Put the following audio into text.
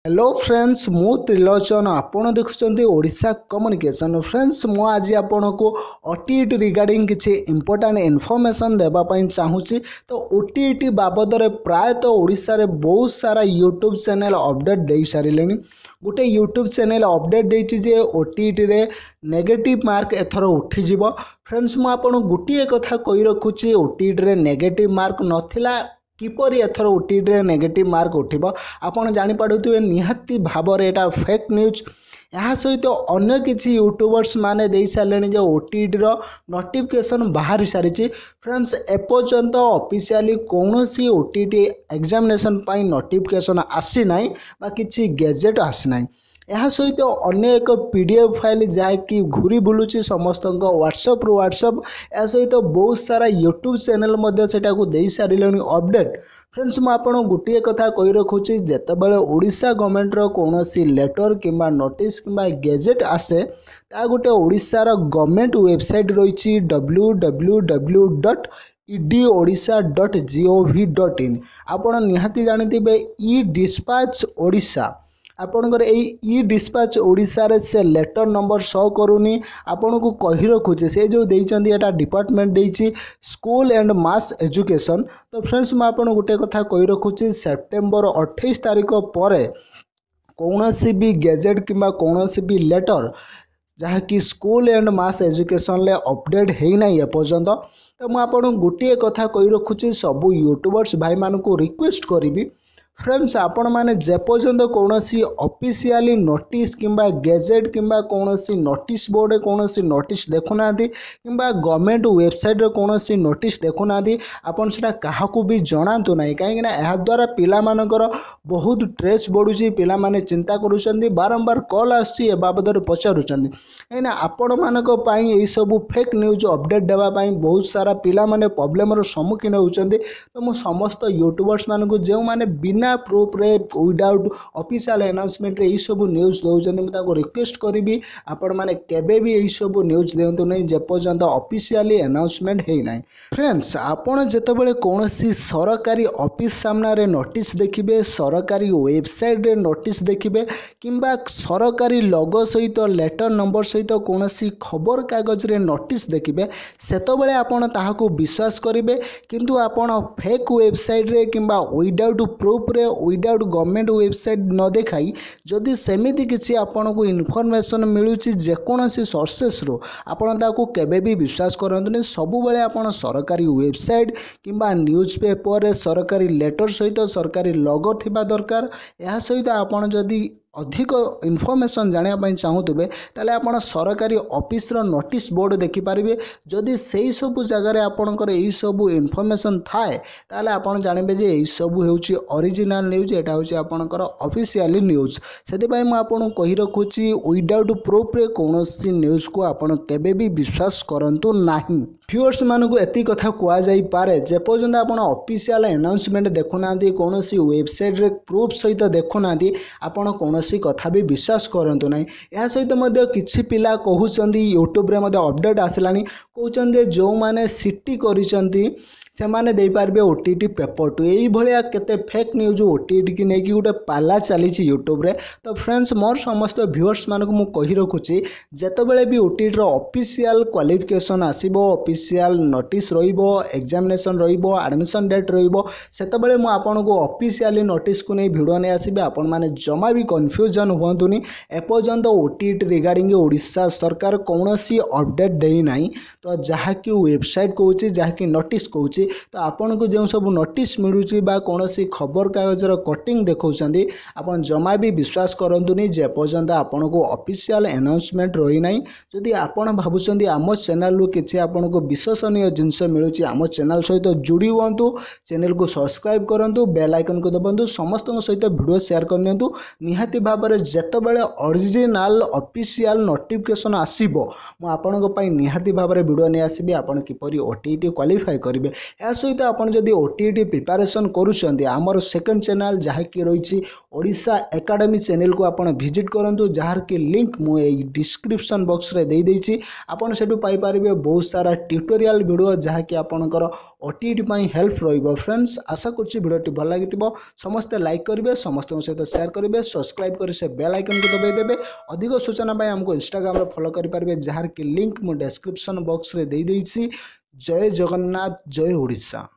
Hello friends मु त्रिलोचन आपण देखुं Odisha communication friends मु आज आपण को ओटीटी रिगार्डिंग किसी इंपोर्टेंट इनफॉरमेशन देवाई चाहूँगी। तो ओटीटी बाबद प्रायतः ओडिशा रे बहुत सारा यूट्यूब चैनल अपडेट दे सारे गोटे यूट्यूब चैनल अपडेट देछि जे ओटीटी रे नेगेटिव मार्क एथर उठिजिवो। फ्रेंड्स मु आपण गोटे कथा कहि रखुछि ओटीटी रे नेगेटिव मार्क नथिला किपरि एथर ओटीटी रे नेगेटिव मार्क उठिबो आपण जानि पाडुथिबे निहाती भाबरे एटा फेक न्यूज। यहाँ सहित अन्य किसी यूट्यूबर्स माने दे सारे जो ओटीटी रो नोटिफिकेशन बाहर सारी। फ्रेंड्स एपर्यंत ऑफिशियली कौन सी ओटीटी एग्जामिनेशन पाई नोटिफिकेशन आसी नाही बा किसी गैजेट आसी नाही। यह सहित अन्य एक पीडीएफ फाइल जहाँकि घूरी बुलूची समस्त व्हाट्सएप रु व्हाट्सएप या सहित बहुत सारा यूट्यूब चैनल को दे सारे अपडेट। फ्रेंड्स मुझे आपको गोटे कथा कही रखुची जितेबाला ओडिशा गवर्नमेंट रो कौन सी लेटर किंबा नोटिस किंबा गैजेट आसे ता गोटे ओडिशार गवर्नमेंट वेबसाइट रही www.edodisha.gov.in आपण निहाती जानिथिबे ई डिस्पैच ओडिशा आपणकर ई डिस्पैच ओडिशा रे से लेटर नंबर शो करूनी। आपन को कहि रखुचे से जो देइचंदी एटा डिपार्टमेंट देइची स्कूल एंड मास एजुकेशन। तो फ्रेंड्स मैं आपन गोटे कथा कहि रखुची सेप्टेम्बर 28 तारिख पर कौनसी भी गैजेट किंबा कौनसी भी लेटर जहाँकि स्कूल एंड मास एजुकेशन ले अपडेट है ना एपर्यंत। तो मुझे आपन गोटे कथा कहि रखुची सबू यूट्यूबर्स भाई मान को रिक्वेस्ट करी फ्रेंड्स आपण मैंने जेपर्यंत कौन सी ऑफिशियली नोटिस किंबा गैजेट किंबा कौन सी नोटिस बोर्ड कौन सी नोटिस देखुना किंबा गवर्नमेंट वेबसाइट रे कौन सी नोटिस देखुना आपन सेटा काहाकू भी जणातु नाही। कहीं ना द्वारा पिला मानकर बहुत स्ट्रेस बढ़ुची पिला माने चिंता करूछंदी बारंबार कॉल आसी ए बाबद पचारुछंदी कहीं ना आपण मानक पई ए सब फेक न्यूज अपडेट देबा पई बहुत सारा पिला माने प्रॉब्लम रो सम्मुखीन होउछंदी। तो मु समस्त यूट्यूबर्स मानक जेउ माने बिना प्रूफ रे विदाउट ऑफिशियल अनाउंसमेंट रे ई सब न्यूज दउछंदी मैं रिक्वेस्ट करी आपण माने केबे भी ई सब न्यूज देंतु नहीं जेपर्यंत ऑफिशियली अनाउंसमेंट है ना। फ्रेंड्स आपण जेतेबेले कोनोसी सरकारी ऑफिस सामना रे नोटिस देखिबे सरकारी वेबसाइट रे नोटिस देखिबे किंबा सरकारी लोगो सहित लेटर नंबर सहित कोनोसी खबर कागज रे नोटिस देखिबे सेतबेले आपण ताहाकू विश्वास करिवे। किंतु आपण फेक वेबसाइट रे किंबा without proof without government website न देखाई जदि सेमिति किसी आपन को इनफॉरमेशन मिलूची जेकोसी सोर्सेस रो आपन ताको केबे भी विश्वास करंतु। सबु बेले आपन सरकारी वेबसाइट किंबा न्यूज़ पेपर सरकारी लेटर सहित सरकारी लोगो थिबा दरकार। या सहित आपन जदि अधिक इनफॉरमेशन जानापी चाहूबे ताले आपण सरकारी ऑफिस रो नोटिस बोर्ड देखिपारे। जदि से सब जगह आपणकर यही सब इनफॉरमेशन थाए ताले आपण जानबे जे यही सब होउची ओरिजिनल न्यूज एटा होउची आपणकर ऑफिशियली न्यूज। सेदिपाई मु आपण कहि रखुची विदाउट प्रूफ रे कोनोसी न्यूज को आपण केबे भी विश्वास करंतु नाही। व्यूअर्स मानक एति कथा कुआ जाई पारे जेपर्यंत आपण ऑफिशियल अनाउंसमेंट देखुना कोनोसी वेबसाइट रे प्रूफ सहित देखुना आपण कोनोसी कथा भी विश्वास करंतु नाही। या सहित मध्य किछि पिला कहउचंदी यूट्यूब रे मध्य अपडेट आसलानी कहउचंदी जो माने सिटी करिसंती से माने दे पारबे ओटीटी पेपर टू यही भाया केते फेक न्यूज ओटीटी की नहीं गोटे पाला चली यूट्यूब रे। तो फ्रेंड्स मोर समस्त व्यूअर्स मानक मु कहि रखुची जेतेबेले भी ओटीटी रो ऑफिशियल क्वालिफिकेशन आसीबो ऑफिशियल नोटिस रहिबो एग्जामिनेशन रहिबो एडमिशन डेट रहिबो सेतेबेले मु आपन को ऑफिशियली नोटिस को नहीं भिडियो नै आसीबे। आपन माने जमा भी कन्फ्यूजन होंतुनी एपर्यंत ओटीटी रिगार्डिंग ओडिशा सरकार कौनसी अपडेट देई नाही। तो जहा कि वेबसाइट कहूची जहा कि नोटिस कहूची तो आपन को जो सब नोटिस मिलूची बा कोनोसी खबर कागजर कटिंग देखौछंदी आपन जमा भी विश्वास करंतुनी जेपर्यंत आपन को ऑफिशियल अनाउंसमेंट रही नाही। जदि आपन भाबुछंदी आम चैनल रु किछि आपन को विश्वसनीय जिंस मिलूची आम चैनल सहित जुड़ी हुंतु चैनल को सब्सक्राइब करंतु बेल आइकन को दबंतु समस्त सहित वीडियो शेयर करनियंतु निहाती निहाती भाव में जितेबाला ओरिजिनल ऑफिशियल नोटिफिकेशन आसीबो मु आपन निहाती भाव में वीडियो नहीं आसबि आपन किपरि ओटीईटी क्वालिफाई करेंगे। या सहित आपन जदि ओटीईटी प्रिपरेशन करूछंती आमर सेकंड चैनल जहाँकि रही ओडिशा एकेडमी चैनल को आपन विजिट करंतु जार की लिंक मु डिस्क्रिप्शन बॉक्स रे दे देछि। आपन सेटु पाई पारिबे बहुत सारा ट्यूटोरियल वीडियो जहाँकि आपनकर ओटीईटी पई हेल्प रहिबो। फ्रेंड्स आशा करछि वीडियोटी भल लागितिबो समस्ते लाइक करेंगे समस्त सहित शेयर करेंगे सब्सक्राइब कर से बेल आइकन को दबाई देबे। अधिक सूचना पाई हमको इंस्टाग्राम रे फॉलो करि पारिबे जार की लिंक मु डिस्क्रिप्शन बॉक्स रे दे देछि। जय जगन्नाथ जय ओडिशा।